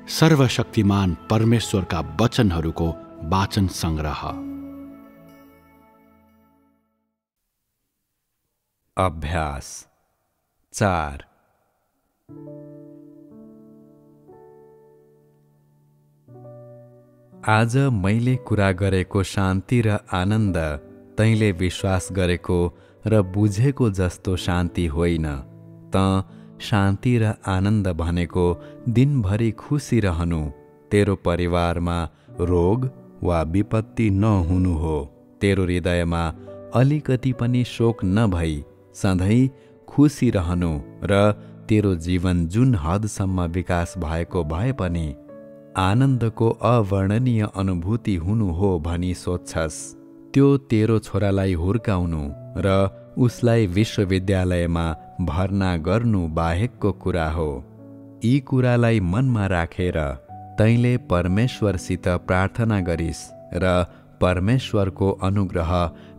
सर्वशक्तिमान परमेश्वरका वचनहरूको वाचन संग्रह। अभ्यास 4। आज मैले कुरा गरेको शान्ति र आनन्द तैँले विश्वास गरेको र बुझेको जस्तो शान्ति होइन। त शान्ति र आनन्द भनेको दिनभरि खुसी रहनु, तेरो परिवारमा रोग वा विपत्ति नहुनु हो, तेरो हृदयमा अलिकति पनि शोक नभई सधैँ खुसी रहनु र तेरो जीवन जुन हदसम्म विकास भएको भए पनि आनन्दको अवर्णनीय अनुभूति हुनु हो भनी सोच्छस्। त्यो तेरो छोरालाई हुर्काउनु र उसलाई विश्वविद्यालयमा भर्ना गर्नु बाहेकको कुरा हो। यी कुरालाई मनमा राखेर तैँले परमेश्वरसित प्रार्थना गरिस् र परमेश्वरको अनुग्रह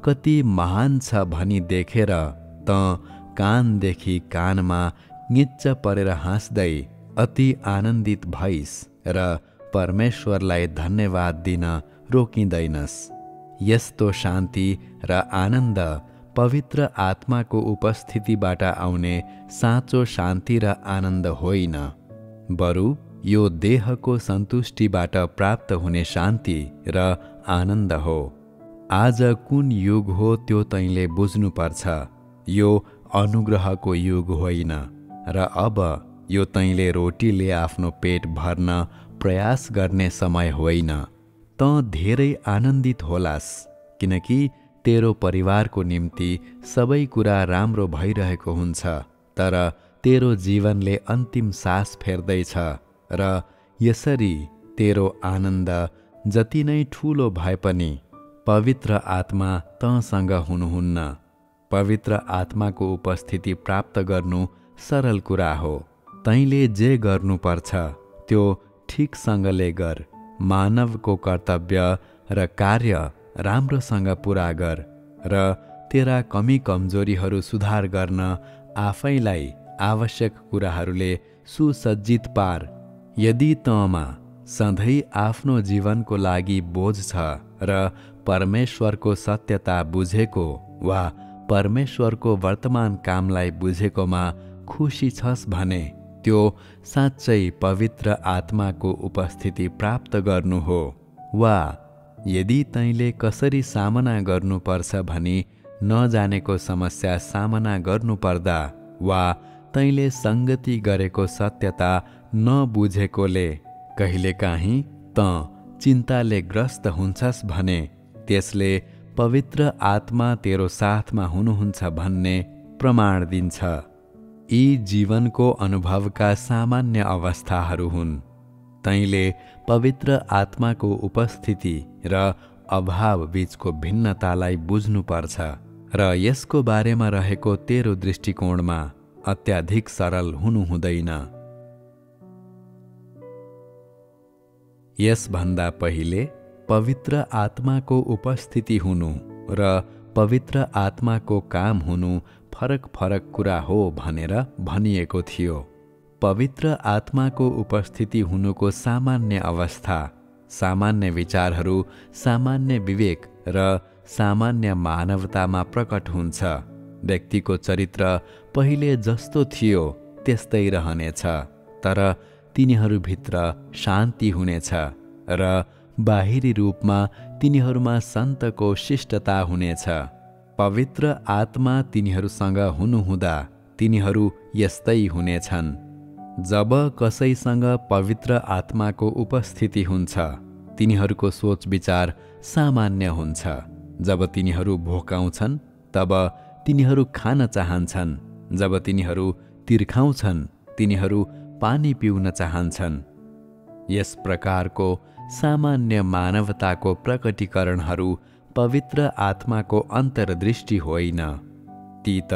कति महान छ भनी देखेर त कानदेखि कानमा निच्च परेर हाँस्दै अति आनन्दित भइस् र परमेश्वरलाई धन्यवाद दिन रोकिँदैनस्। यस्तो शान्ति र आनन्द पवित्र आत्माको उपस्थितिबाट आउने साँचो शान्ति र आनन्द होइन, बरु यो देहको सन्तुष्टिबाट प्राप्त हुने शान्ति र आनन्द हो। आज कुन युग हो त्यो तैँले बुझ्नुपर्छ। यो अनुग्रहको युग होइन र अब यो तैँले रोटीले आफ्नो पेट भर्न प्रयास गर्ने समय होइन। त धेरै आनन्दित होलास्, किनकि तेरो परिवारको निम्ति सबै कुरा राम्रो भइरहेको हुन्छ, तर तेरो जीवनले अन्तिम सास फेर्दैछ र यसरी तेरो आनन्द जति नै ठूलो भए पनि पवित्र आत्मा तँसँग हुनुहुन्न। पवित्र आत्माको उपस्थिति प्राप्त गर्नु सरल कुरा हो। तैँले जे गर्नुपर्छ त्यो ठिकसँगले गर। मानवको कर्तव्य र कार्य राम्रोसँग पुरा गर र तेरा कमी कमजोरीहरू सुधार गर्न आफैलाई आवश्यक कुराहरूले सुसज्जित पार। यदि तँमा सधैँ आफ्नो जीवनको लागि बोझ छ र परमेश्वरको सत्यता बुझेको वा परमेश्वरको वर्तमान कामलाई बुझेकोमा खुसी छस् भने त्यो साँच्चै पवित्र आत्माको उपस्थिति प्राप्त गर्नु हो। वा यदि तैँले कसरी सामना गर्नुपर्छ भनी नजानेको समस्या सामना गर्नुपर्दा वा तैँले सङ्गति गरेको सत्यता नबुझेकोले कहिलेकाहीँ त चिन्ताले ग्रस्त हुन्छस् भने त्यसले पवित्र आत्मा तेरो साथमा हुनुहुन्छ भन्ने प्रमाण दिन्छ। यी जीवनको अनुभवका सामान्य अवस्थाहरू हुन्। तैँले पवित्र आत्माको उपस्थिति र अभाव बीचको भिन्नतालाई बुझ्नुपर्छ र यसको बारेमा रहेको तेरो दृष्टिकोणमा अत्याधिक सरल हुनु हुँदैन। यसभन्दा पहिले पवित्र आत्माको उपस्थिति हुनु र पवित्र आत्माको काम हुनु फरक फरक कुरा हो भनेर भनिएको थियो। पवित्र आत्माको उपस्थिति हुनुको सामान्य अवस्था, सामान्य विचारहरू, सामान्य विवेक र सामान्य मानवतामा प्रकट हुन्छ। व्यक्तिको चरित्र पहिले जस्तो थियो त्यस्तै रहनेछ, तर तिनीहरूभित्र शान्ति हुनेछ र बाहिरी रूपमा तिनीहरूमा सन्तको शिष्टता हुनेछ। पवित्र आत्मा तिनीहरूसँग हुनुहुँदा तिनीहरू यस्तै हुनेछन्। जब कसैसँग पवित्र आत्माको उपस्थिति हुन्छ, तिनीहरूको सोच विचार सामान्य हुन्छ। जब तिनीहरू भोकाउँछन् तब तिनीहरू खान चाहन्छन्। जब तिनीहरू तिर्खाउँछन् तिनीहरू पानी पिउन चाहन्छन्। यस प्रकारको सामान्य मानवताको प्रकटीकरणहरू पवित्र आत्माको अन्तर्दृष्टि होइन। ती त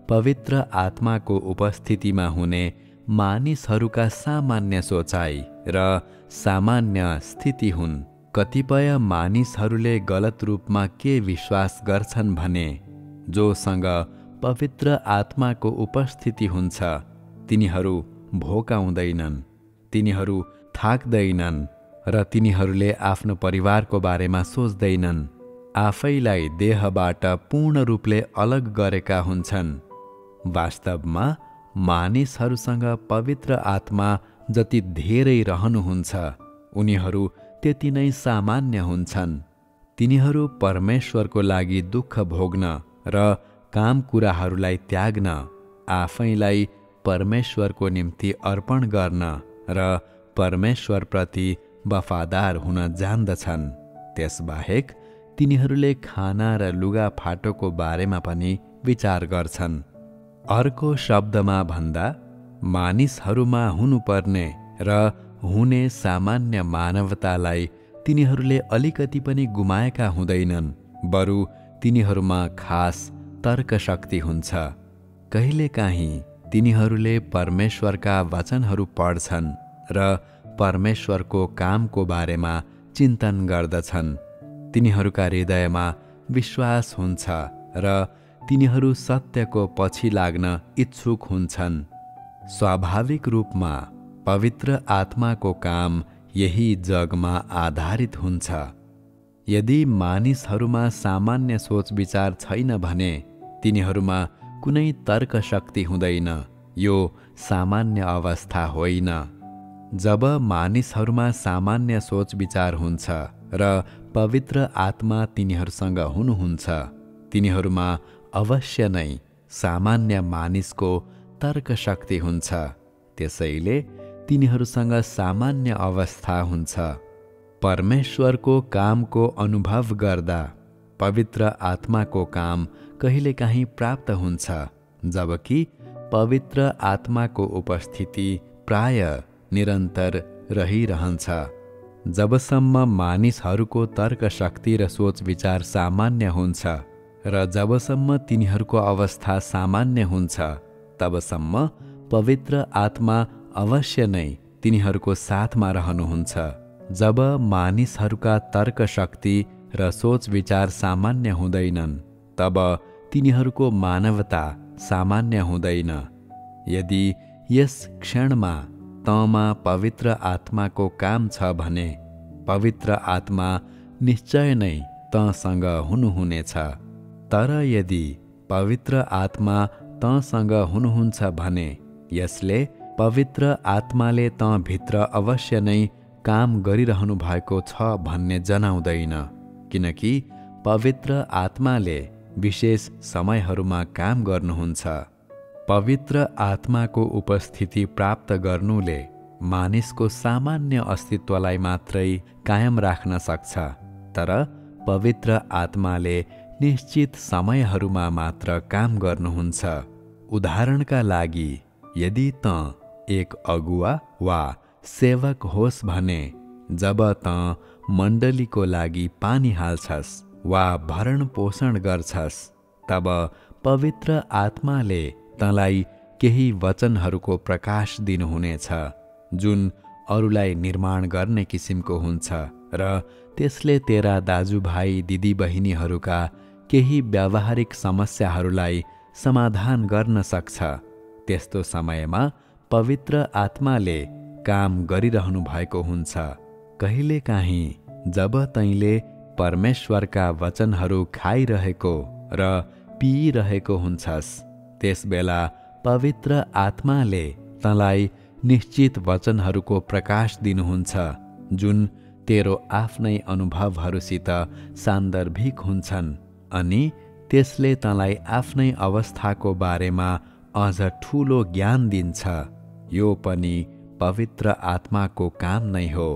पवित्र आत्माको उपस्थितिमा हुने मानिसहरूका सामान्य सोचाइ र सामान्य स्थिति हुन्। कतिपय मानिसहरूले गलत रूपमा के विश्वास गर्छन् भने जोसँग पवित्र आत्माको उपस्थिति हुन्छ तिनीहरू भोकाउँदैनन्, तिनीहरू थाक्दैनन् र तिनीहरूले आफ्नो परिवारको बारेमा सोच्दैनन्। आफैलाई देहबाट पूर्ण रूपले अलग गरेका हुन्छन्। वास्तवमा मानिसहरूसँग पवित्र आत्मा जति धेरै रहनुहुन्छ, उनीहरू त्यति नै सामान्य हुन्छन्। तिनीहरू परमेश्वरको लागि दुःख भोग्न र काम कुराहरूलाई त्याग्न, आफैलाई परमेश्वरको निम्ति अर्पण गर्न र परमेश्वरप्रति वफादार हुन जान्दछन्। त्यसबाहेक तिनीहरूले खाना र लुगाफाटोको बारेमा पनि विचार गर्छन्। अर्को शब्दमा भन्दा, मानिसहरूमा हुनुपर्ने र हुने सामान्य मानवतालाई तिनीहरूले अलिकति पनि गुमाएका हुँदैनन्, बरु तिनीहरूमा खास तर्कशक्ति हुन्छ। कहिलेकाहीँ तिनीहरूले परमेश्वरका वचनहरू पढ्छन् र परमेश्वरको कामको बारेमा चिन्तन गर्दछन्। तिनीहरूका हृदयमा विश्वास हुन्छ र तिनीहरू सत्यको पछि लाग्न इच्छुक हुन्छन्। स्वाभाविक रूपमा पवित्र आत्माको काम यही जगमा आधारित हुन्छ। यदि मानिसहरूमा सामान्य सोच विचार छैन भने तिनीहरूमा कुनै तर्कशक्ति हुँदैन। यो सामान्य अवस्था होइन। जब मानिसहरूमा सामान्य सोच विचार हुन्छ र पवित्र आत्मा तिनीहरूसँग हुनुहुन्छ, तिनीहरूमा अवश्य नै सामान्य मानिसको तर्कशक्ति हुन्छ। त्यसैले तिनीहरूसँग सामान्य अवस्था हुन्छ। परमेश्वरको कामको अनुभव गर्दा पवित्र आत्माको काम कहिलेकाहीँ प्राप्त हुन्छ, जबकि पवित्र आत्माको उपस्थिति प्राय निरन्तर रहिरहन्छ। जबसम्म मानिसहरूको तर्कशक्ति र सोच विचार सामान्य हुन्छ र जबसम्म तिनीहरूको अवस्था सामान्य हुन्छ, तबसम्म पवित्र आत्मा अवश्य नै तिनीहरूको साथमा रहनुहुन्छ। जब मानिसहरूका तर्कशक्ति र सोच विचार सामान्य हुँदैनन्, तब तिनीहरूको मानवता सामान्य हुँदैन। यदि यस क्षणमा तँमा पवित्र आत्माको काम छ भने पवित्र आत्मा निश्चय नै तँसँग हुनुहुनेछ। तर यदि पवित्र आत्मा तँसँग हुनुहुन्छ भने यसले पवित्र आत्माले तँभित्र अवश्य नै काम गरिरहनु भएको छ भन्ने जनाउँदैन, किनकि पवित्र आत्माले विशेष समयहरूमा काम गर्नुहुन्छ। पवित्र आत्माको उपस्थिति प्राप्त गर्नुले मानिसको सामान्य अस्तित्वलाई मात्रै कायम राख्न सक्छ, तर पवित्र आत्माले निश्चित समयहरूमा मात्र काम गर्नुहुन्छ। उदाहरणका लागि, यदि तँ एक अगुवा वा सेवक होस् भने जब तँ मण्डलीको लागि पानी हाल्छस् वा भरण पोषण गर्छस्, तब पवित्र आत्माले तँलाई केही वचनहरूको प्रकाश दिनुहुनेछ जुन अरूलाई निर्माण गर्ने किसिमको हुन्छ र त्यसले तेरा दाजुभाइ दिदीबहिनीहरूका केही व्यावहारिक समस्याहरूलाई समाधान गर्न सक्छ। त्यस्तो समयमा पवित्र आत्माले काम गरिरहनु भएको हुन्छ। कहिलेकाहीँ जब तैँले परमेश्वरका वचनहरू खाइरहेको र पिइरहेको हुन्छस्, त्यसबेला पवित्र आत्माले तँलाई निश्चित वचनहरूको प्रकाश दिनुहुन्छ जुन तेरो आफ्नै अनुभवहरूसित सान्दर्भिक हुन्छन्, अनि त्यसले तँलाई आफ्नै अवस्थाको बारेमा अझ ठूलो ज्ञान दिन्छ। यो पनि पवित्र आत्माको काम नै हो।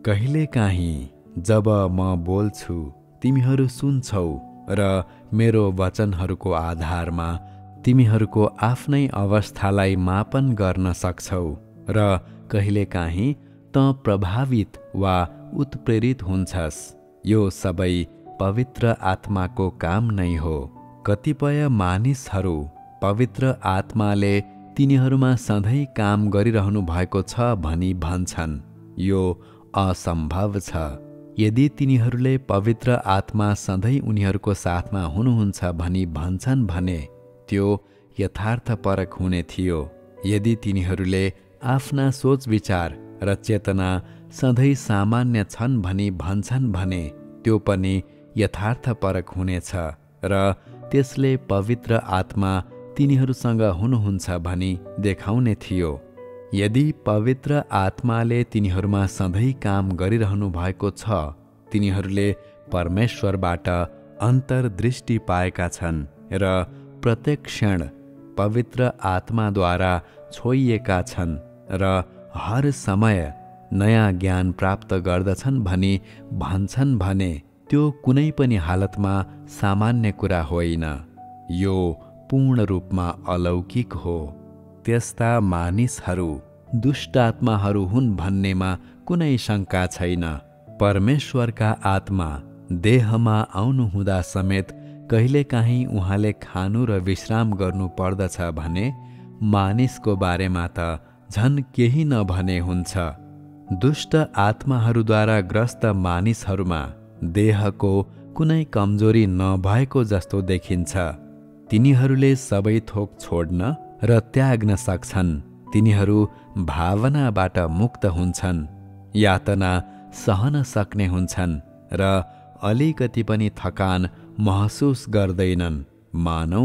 कहिलेकाहीँ जब म बोल्छु, तिमीहरू सुन्छौ र मेरो वचनहरूको आधारमा तिमीहरूको आफ्नै अवस्थालाई मापन गर्न सक्छौ र कहिलेकाहीँ तँ प्रभावित वा उत्प्रेरित हुन्छस्। यो सबै पवित्र आत्माको काम नै हो। कतिपय मानिसहरू पवित्र आत्माले तिनीहरूमा सधैँ काम गरिरहनु भएको छ भनी भन्छन्। यो असम्भव छ। यदि तिनीहरूले पवित्र आत्मा सधैँ उनीहरूको साथमा हुनुहुन्छ भनी भन्छन् भने त्यो यथार्थपरक हुने थियो। यदि तिनीहरूले आफ्ना सोच विचार र चेतना सधैँ सामान्य छन् भनी भन्छन् भने त्यो पनि यथार्थपरक हुनेछ र त्यसले पवित्र आत्मा तिनीहरूसँग हुनुहुन्छ भनी देखाउने थियो। यदि पवित्र आत्माले तिनीहरूमा सधैँ काम गरिरहनु भएको छ, तिनीहरूले परमेश्वरबाट अन्तर्दृष्टि पाएका छन् र प्रत्येक क्षण पवित्र आत्माद्वारा छोइएका छन् र हर समय नयाँ ज्ञान प्राप्त गर्दछन् भनी भन्छन् भने त्यो कुनै पनि हालतमा सामान्य कुरा होइन, यो पूर्ण रूपमा अलौकिक हो। त्यस्ता मानिसहरू दुष्ट आत्माहरू हुन् भन्नेमा कुनै शङ्का छैन। परमेश्वरका आत्मा देहमा आउनुहुँदा समेत कहिलेकाहीँ उहाँले खानु र विश्राम गर्नु पर्दछ भने मानिसको बारेमा त झन् केही नभने हुन्छ। दुष्ट आत्माहरूद्वारा ग्रस्त मानिसहरूमा देहको कुनै कमजोरी नभएको जस्तो देखिन्छ। तिनीहरूले सबै थोक छोड्न र त्याग्न सक्छन्। तिनीहरू भावनाबाट मुक्त हुन्छन्, यातना सहन सक्ने हुन्छन् र अलिकति पनि थकान महसुस गर्दैनन्, मानौ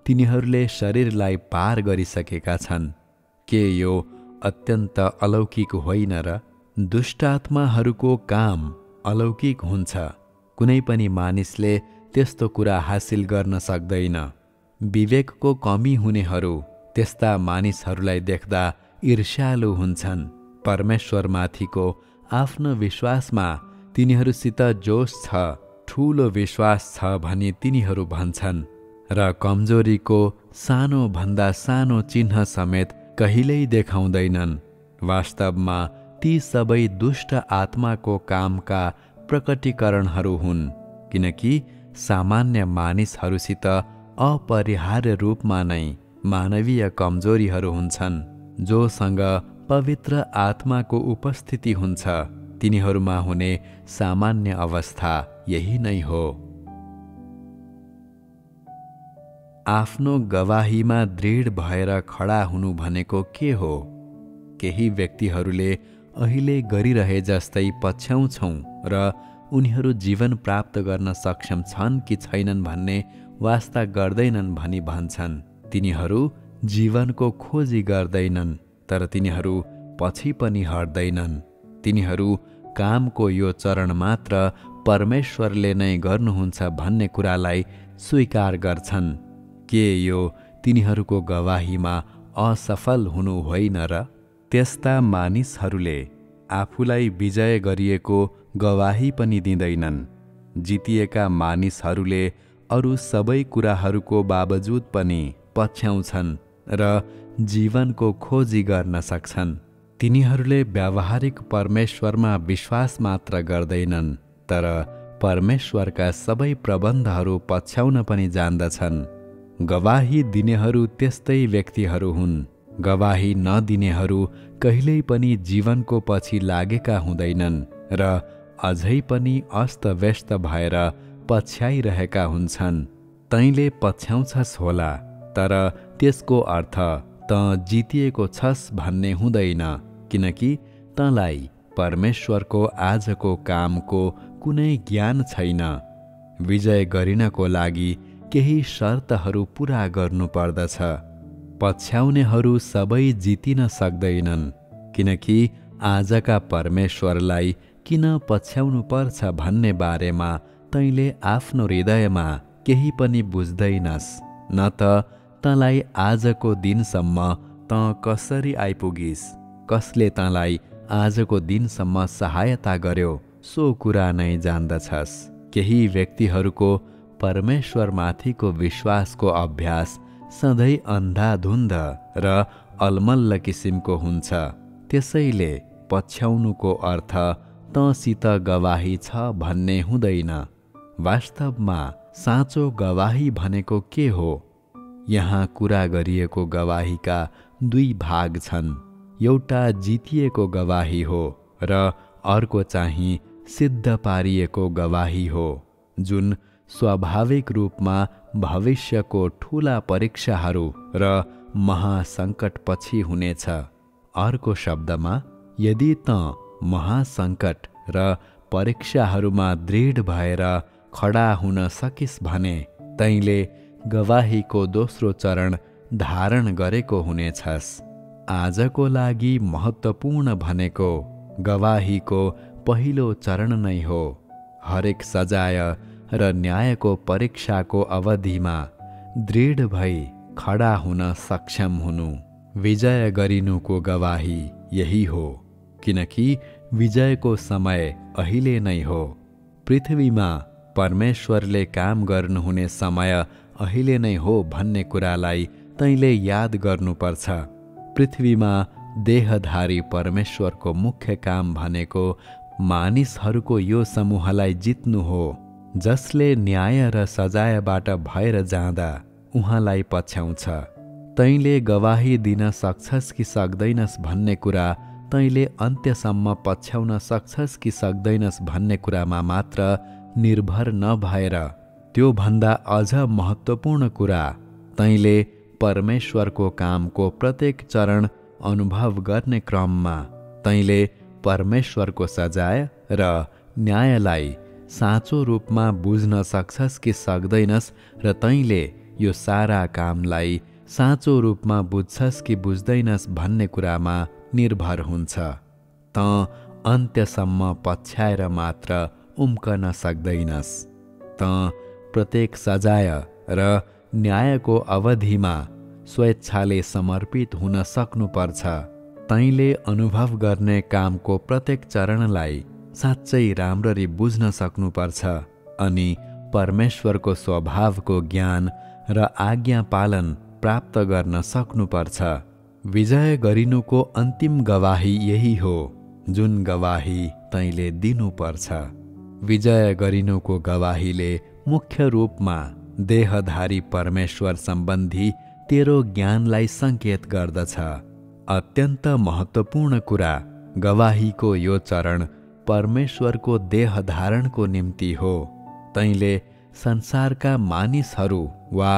तिनीहरूले शरीरलाई पार गरिसकेका छन्। के यो अत्यन्त अलौकिक होइन र? दुष्ट आत्माहरूको काम अलौकिक हुन्छ। कुनै पनि मानिसले त्यस्तो कुरा हासिल गर्न सक्दैन। विवेकको कमी हुनेहरू त्यस्ता मानिसहरूलाई देख्दा ईर्ष्यालु हुन्छन्। परमेश्वरमाथिको आफ्नो विश्वासमा तिनीहरूसित जोश छ, ठूलो विश्वास छ भनी तिनीहरू भन्छन् र कमजोरीको सानो भन्दा सानो चिन्ह समेत कहिल्यै देखाउँदैनन्। वास्तवमा ती सबै दुष्ट आत्माको कामका प्रकटीकरणहरू हुन्, किनकि सामान्य मानिसहरूसित अपरिहार्य रूपमा नै मानवीय कमजोरीहरू हुन्छन्। जोसँग पवित्र आत्माको उपस्थिति हुन्छ, तिनीहरूमा हुने सामान्य अवस्था यही नै हो। आफ्नो गवाहीमा दृढ भएर खडा हुनु भनेको के हो? केही व्यक्तिहरूले अहिले गरिरहे जस्तै पछ्याउँछौँ र उनीहरू जीवन प्राप्त गर्न सक्षम छन् कि छैनन् भन्ने वास्ता गर्दैनन् भनी भन्छन्। तिनीहरू जीवनको खोजी गर्दैनन्, तर तिनीहरू पछि पनि हट्दैनन्। तिनीहरू कामको यो चरण मात्र परमेश्वरले नै गर्नुहुन्छ भन्ने कुरालाई स्वीकार गर्छन्। के यो तिनीहरूको गवाहीमा असफल हुनु होइन र? त्यस्ता मानिसहरूले आफूलाई विजय गरिएको गवाही पनि दिँदैनन्। जितिएका मानिसहरूले अरू सबै कुराहरूको बावजुद पनि पछ्याउँछन् र जीवनको खोजी गर्न सक्छन्। तिनीहरूले व्यावहारिक परमेश्वरमा विश्वास मात्र गर्दैनन्, तर परमेश्वरका सबै प्रबन्धहरू पछ्याउन पनि जान्दछन्। गवाही दिनेहरू त्यस्तै व्यक्तिहरू हुन्। गवाही नदिनेहरू कहिल्यै पनि जीवनको पछि लागेका हुँदैनन् र अझै पनि अस्तव्यस्त भएर पछ्याइरहेका हुन्छन्। तैँले पछ्याउँछस् होला, तर त्यसको अर्थ त जितिएको छस् भन्ने हुँदैन, किनकि तँलाई परमेश्वरको आजको कामको कुनै ज्ञान छैन। विजय गरिनको लागि केही शर्तहरू पूरा गर्नुपर्दछ। पछ्याउनेहरू सबै जितिन सक्दैनन्, किनकि आजका परमेश्वरलाई किन पछ्याउनु पर्छ भन्ने बारेमा तैँले आफ्नो हृदयमा केही पनि बुझ्दैनस्। न त तँलाई आजको दिनसम्म तँ कसरी आइपुगिस्, कसले तँलाई आजको दिनसम्म सहायता गर्यो, सो कुरा नै जान्दछस्। केही व्यक्तिहरूको परमेश्वरमाथिको विश्वासको अभ्यास सधैँ अन्धाधुन्ध र अलमल्ल किसिमको हुन्छ। त्यसैले पछ्याउनुको अर्थ तँसित गवाही छ भन्ने हुँदैन। वास्तवमा साँचो गवाही भनेको के हो? यहाँ कुरा गरिएको गवाहीका दुई भाग छन्। एउटा जितिएको गवाही हो र अर्को चाहिँ सिद्ध पारिएको गवाही हो, जुन स्वाभाविक रूपमा भविष्यको ठूला परीक्षाहरू र महासङ्कटपछि हुनेछ। अर्को शब्दमा यदि त महासङ्कट र परीक्षाहरूमा दृढ भएर खडा हुन सकिस् भने तैँले गवाहीको दोस्रो चरण धारण गरेको हुनेछस्। आजको लागि महत्त्वपूर्ण भनेको गवाहीको पहिलो चरण नै हो। हरेक सजाय र न्यायको परीक्षाको अवधिमा दृढ भई खडा हुन सक्षम हुनु। विजय गरिनुको गवाही यही हो, किनकि विजयको समय अहिले नै हो। पृथ्वीमा परमेश्वरले काम गर्नुहुने समय अहिले नै हो भन्ने कुरालाई तैँले याद गर्नुपर्छ। पृथ्वीमा देहधारी परमेश्वरको मुख्य काम भनेको मानिसहरूको यो समूहलाई जित्नु हो, जसले न्याय र सजायबाट भएर जाँदा उहाँलाई पछ्याउँछ। तैँले गवाही दिन सक्छस् कि सक्दैनस् भन्ने कुरा तैँले अन्त्यसम्म पछ्याउन सक्छस् कि सक्दैनस् भन्ने कुरामा मात्र निर्भर नभएर त्योभन्दा अझ महत्त्वपूर्ण कुरा तैँले परमेश्वरको कामको प्रत्येक चरण अनुभव गर्ने क्रममा तैँले परमेश्वरको सजाय र न्यायलाई साँचो रूपमा बुझ्न सक्छस् कि सक्दैनस् र तैँले यो सारा कामलाई साँचो रूपमा बुझ्छस् कि बुझ्दैनस् भन्ने कुरामा निर्भर हुन्छ। त अन्त्यसम्म पछ्याएर मात्र उम्कन सक्दैनस्। त प्रत्येक सजाय र न्यायको अवधिमा स्वेच्छाले समर्पित हुन सक्नुपर्छ। तैँले अनुभव गर्ने कामको प्रत्येक चरणलाई साँच्चै राम्ररी बुझ्न सक्नुपर्छ अनि परमेश्वरको स्वभावको ज्ञान र आज्ञा पालन प्राप्त गर्न सक्नुपर्छ। विजय गरिनुको अन्तिम गवाही यही हो, जुन गवाही तैँले दिनुपर्छ। विजय गरिनुको गवाहीले मुख्य रूपमा देहधारी परमेश्वर सम्बन्धी तेरो ज्ञानलाई सङ्केत गर्दछ। अत्यन्त महत्त्वपूर्ण कुरा गवाहीको यो चरण परमेश्वरको देहधारणको निम्ति हो। तैँले संसारका मानिसहरू वा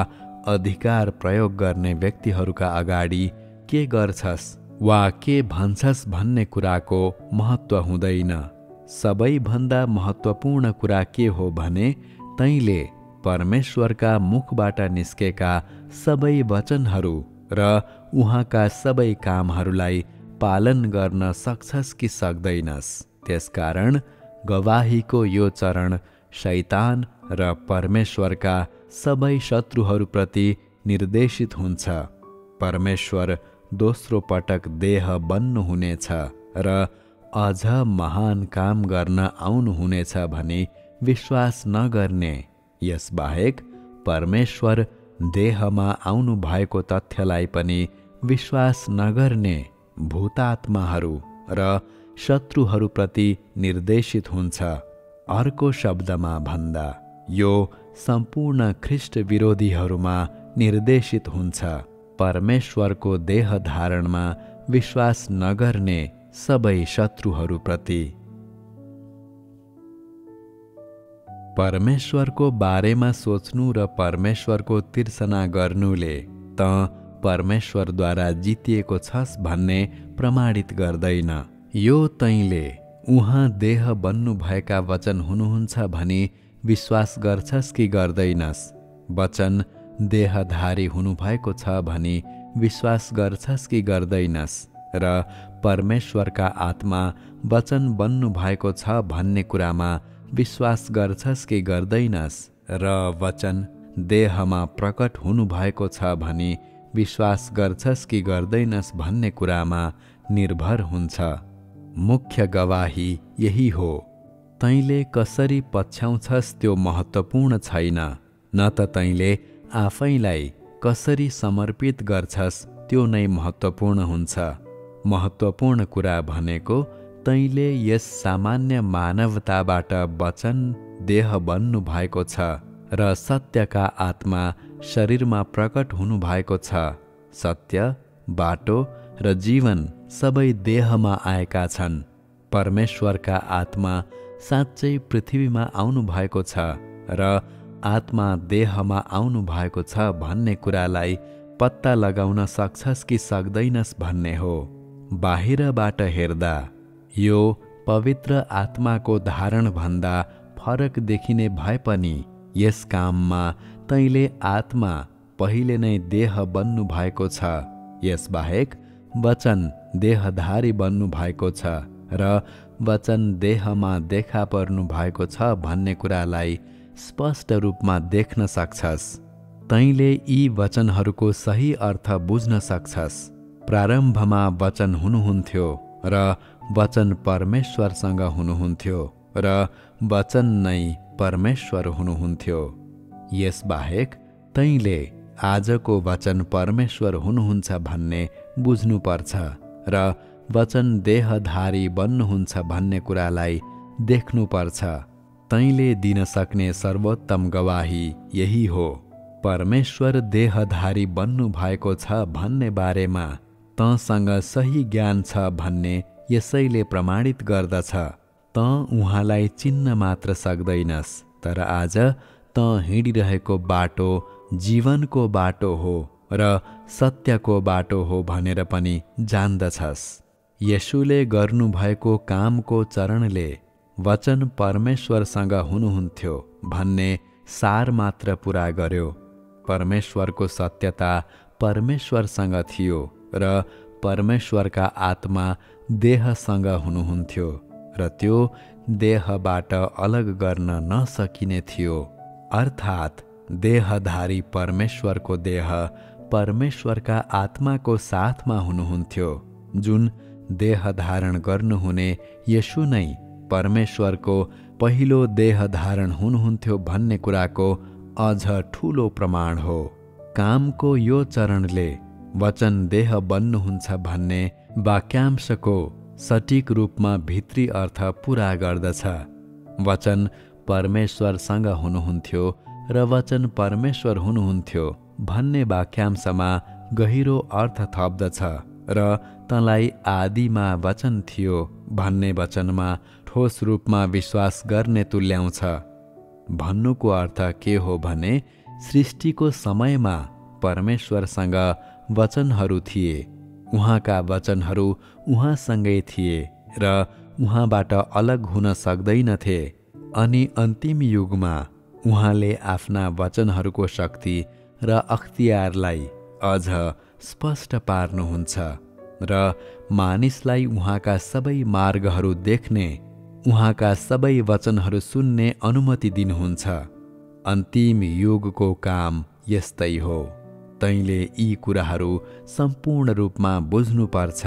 अधिकार प्रयोग गर्ने व्यक्तिहरूका अगाडि के गर्छस् वा के भन्छस् भन्ने कुराको महत्त्व हुँदैन। सबैभन्दा महत्त्वपूर्ण कुरा के हो भने तैँले परमेश्वरका मुखबाट निस्केका सबै वचनहरू र उहाँका सबै कामहरूलाई पालन गर्न सक्छस् कि सक्दैनस्। त्यसकारण गवाहीको यो चरण शैतान र परमेश्वरका सबै शत्रुहरूप्रति निर्देशित हुन्छ। परमेश्वर दोस्रो पटक देह बन्नुहुनेछ र अझ महान काम गर्न आउनुहुनेछ भनी विश्वास नगर्ने, यसबाहेक परमेश्वर देहमा आउनु भएको तथ्यलाई पनि विश्वास नगर्ने भूतात्माहरू र शत्रुहरूप्रति निर्देशित हुन्छ। अर्को शब्दमा भन्दा यो सम्पूर्ण ख्रिस्ट विरोधीहरूमा निर्देशित हुन्छ। परमेश्वरको देह धारणमा विश्वास नगर्ने सबै शत्रुहरूप्रति। परमेश्वरको बारेमा सोच्नु र परमेश्वरको तिर्सना गर्नुले त परमेश्वरद्वारा जितिएको छस् भन्ने प्रमाणित गर्दैन। यो तैँले उहाँ देह बन्नुभएका वचन हुनुहुन्छ भनी विश्वास गर्छस् कि गर्दैनस्? वचन देहधारी हुनुभएको छ भनी विश्वास गर्छस् कि गर्दैनस्? र परमेश्वरका आत्मा वचन बन्नुभएको छ भन्ने कुरामा विश्वास गर्छस् कि गर्दैनस्? र वचन देहमा प्रकट हुनुभएको छ भनी विश्वास गर्छस् कि गर्दैनस् भन्ने कुरामा निर्भर हुन्छ। मुख्य गवाही यही हो। तैँले कसरी पछ्याउँछस् त्यो महत्त्वपूर्ण छैन, न त तैँले आफैलाई कसरी समर्पित गर्छस् त्यो नै महत्त्वपूर्ण हुन्छ। महत्त्वपूर्ण कुरा भनेको तैँले यस सामान्य मानवताबाट वचन देह बन्नु भएको छ र सत्यका आत्मा शरीरमा प्रकट हुनुभएको छ। सत्य, बाटो र जीवन सबै देहमा आएका छन्। परमेश्वरका आत्मा साँच्चै पृथ्वीमा आउनु भएको छ र आत्मा देहमा आउनु भएको छ भन्ने कुरालाई पत्ता लगाउन सक्छस् कि सक्दैनस् भन्ने हो। बाहिरबाट हेर्दा यो पवित्र आत्माको धारण भन्दा फरक देखिने भए पनि यस काममा तैँले आत्मा पहिले नै देह बन्नु भएको छ। यसबाहेक वचन देहधारी बन्नु भएको छ र वचन देहमा देखा पर्नु भएको छ भन्ने कुरालाई स्पष्ट रूपमा देख्न सक्छस्। तैँले यी वचनहरूको सही अर्थ बुझ्न सक्छस्। प्रारम्भमा वचन हुनुहुन्थ्यो र वचन परमेश्वरसँग हुनुहुन्थ्यो र वचन नै परमेश्वर हुनुहुन्थ्यो। यसबाहेक तैँले आजको वचन परमेश्वर हुनुहुन्छ भन्ने बुझ्नुपर्छ र वचन देहधारी बन्नुहुन्छ भन्ने कुरालाई देख्नुपर्छ। तैँले दिन सक्ने सर्वोत्तम गवाही यही हो। परमेश्वर देहधारी बन्नु भएको छ भन्ने बारेमा तँसँग सही ज्ञान छ भन्ने यसैले प्रमाणित गर्दछ। तँ उहाँलाई चिन्न मात्र सक्दैनस्, तर आज तँ हिँडिरहेको बाटो जीवनको बाटो हो र सत्यको बाटो हो भनेर पनि जान्दछस्। येशूले गर्नुभएको कामको चरणले वचन परमेश्वरसँग हुनुहुन्थ्यो भन्ने सार मात्र पुरा गर्यो। परमेश्वरको सत्यता परमेश्वरसँग थियो र परमेश्वरका आत्मा देहसँग हुनुहुन्थ्यो र त्यो देहबाट अलग गर्न नसकिने थियो। अर्थात् देहधारी परमेश्वरको देह परमेश्वरका आत्माको साथमा हुनुहुन्थ्यो। जुन देह धारण गर्नुहुने येशू नै परमेश्वरको पहिलो देह धारण हुनुहुन्थ्यो भन्ने कुराको अझ ठूलो प्रमाण हो। कामको यो चरणले वचन देह बन्नुहुन्छ भन्ने वाक्यांशको सटीक रूपमा भित्री अर्थ पूरा गर्दछ। वचन परमेश्वरसँग हुनुहुन्थ्यो र वचन परमेश्वर हुनुहुन्थ्यो भन्ने वाक्यांशमा गहिरो अर्थ थप्दछ र तँलाई आदिमा वचन थियो भन्ने वचनमा ठोस रूपमा विश्वास गर्ने तुल्याउँछ। भन्नुको अर्थ के हो भने सृष्टिको समयमा परमेश्वरसँग वचनहरू थिए, उहाँका वचनहरू उहाँसँगै थिए र उहाँबाट अलग हुन सक्दैनथे। अनि अन्तिम युगमा उहाँले आफ्ना वचनहरूको शक्ति र अख्तियारलाई अझ स्पष्ट पार्नुहुन्छ र मानिसलाई उहाँका सबै मार्गहरू देख्ने, उहाँका सबै वचनहरू सुन्ने अनुमति दिनुहुन्छ। अन्तिम युगको काम यस्तै हो। तैँले यी कुराहरू सम्पूर्ण रूपमा बुझ्नुपर्छ।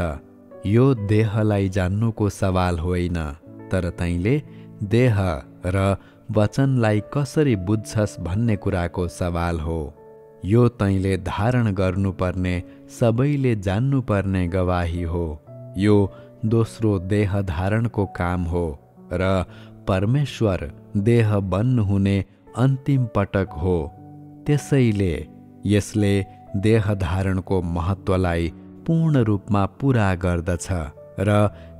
यो देहलाई जान्नुको सवाल होइन, तर तैँले देह र वचनलाई कसरी बुझ्छस् भन्ने कुराको सवाल हो। यो तैँले धारण गर्नुपर्ने, सबैले जान्नुपर्ने गवाही हो। यो दोस्रो देह धारणको काम हो र परमेश्वर देह बन्नुहुने अन्तिम पटक हो। त्यसैले यसले देह धारणको महत्त्वलाई पूर्ण रूपमा पूरा गर्दछ र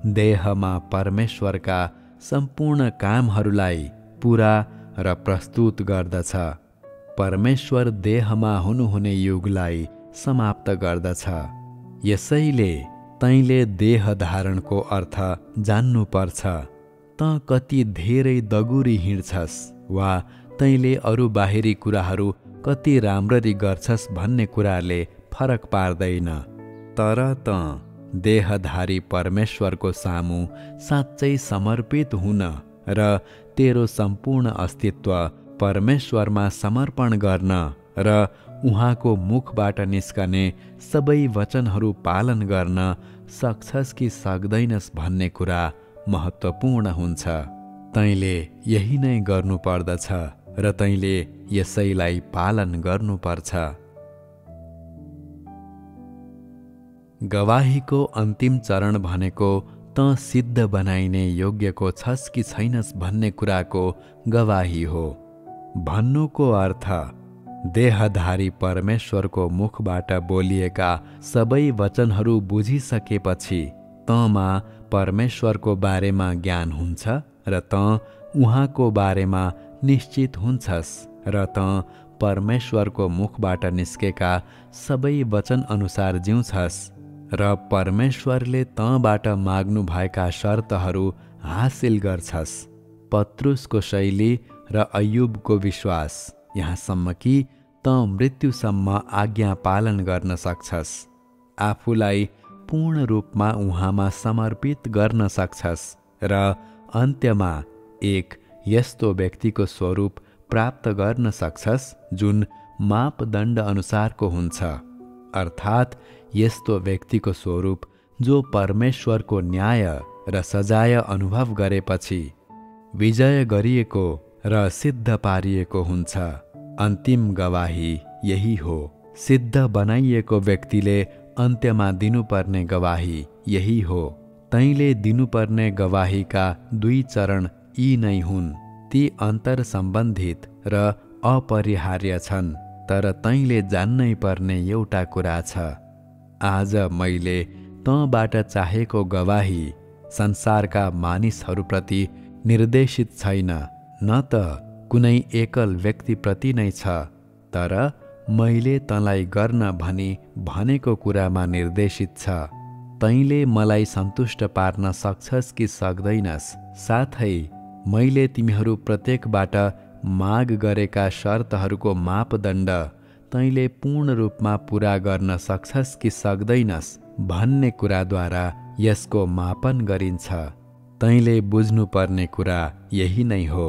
देहमा परमेश्वरका सम्पूर्ण कामहरूलाई पूरा र प्रस्तुत गर्दछ। परमेश्वर देहमा हुनुहुने युगलाई समाप्त गर्दछ। यसैले तैँले देह धारणको अर्थ जान्नुपर्छ। तँ कति धेरै दगुरी हिँड्छस् वा तैँले अरू बाहिरी कुराहरू कति राम्ररी गर्छस् भन्ने कुराले फरक पार्दैन, तर तँ देहधारी परमेश्वरको सामु साँच्चै समर्पित हुन र तेरो सम्पूर्ण अस्तित्व परमेश्वरमा समर्पण गर्न र उहाँको मुखबाट निस्कने सबै वचनहरू पालन गर्न सक्छस् कि सक्दैनस् भन्ने कुरा महत्त्वपूर्ण हुन्छ। तैँले यही नै गर्नुपर्दछ र तैँले यसैलाई पालन गर्नुपर्छ। गवाहीको अन्तिम चरण भनेको तँ सिद्ध बनाइने योग्यको छस् कि छैनस् भन्ने कुराको गवाही हो। भन्नुको अर्थ देहधारी परमेश्वरको मुखबाट बोलिएका सबै वचनहरू बुझिसकेपछि तँमा परमेश्वरको बारेमा ज्ञान हुन्छ र तँ उहाँको बारेमा निश्चित हुन्छस् र तँ परमेश्वरको मुखबाट निस्केका सबै वचन अनुसार जिउँछस्। र परमेश्वरले तँबाट माग्नुभएका शर्तहरू हासिल गर्छस्। पत्रुसको शैली र अय्युबको विश्वास, यहाँसम्म कि तँ मृत्युसम्म आज्ञा पालन गर्न सक्छस्। आफूलाई पूर्ण रूपमा उहाँमा समर्पित गर्न सक्छस् र अन्त्यमा एक यस्तो व्यक्तिको स्वरूप प्राप्त गर्न सक्छस् जुन मापदण्ड अनुसारको हुन्छ, अर्थात् यस्तो व्यक्तिको स्वरूप जो परमेश्वरको न्याय र सजाय अनुभव गरेपछि विजय गरिएको र सिद्ध पारिएको हुन्छ। अन्तिम गवाही यही हो। सिद्ध बनाइएको व्यक्तिले अन्त्यमा दिनुपर्ने गवाही यही हो। तैँले दिनुपर्ने गवाहीका दुई चरण यी नै हुन्। ती अन्तर सम्बन्धित र अपरिहार्य छन्, तर तैँले जान्नै पर्ने एउटा कुरा छ। आज मैले तँबाट चाहेको गवाही संसारका मानिसहरूप्रति निर्देशित छैन, न त कुनै एकल व्यक्तिप्रति नै छ, तर मैले तँलाई गर्न भनी भनेको कुरामा निर्देशित छ। तैँले मलाई सन्तुष्ट पार्न सक्छस् कि सक्दैनस्, साथै मैले तिमीहरू प्रत्येकबाट माग गरेका शर्तहरूको मापदण्ड तैँले पूर्ण रूपमा पुरा गर्न सक्छस् कि सक्दैनस् भन्ने कुराद्वारा यसको मापन गरिन्छ। तैँले बुझ्नुपर्ने कुरा यही नै हो।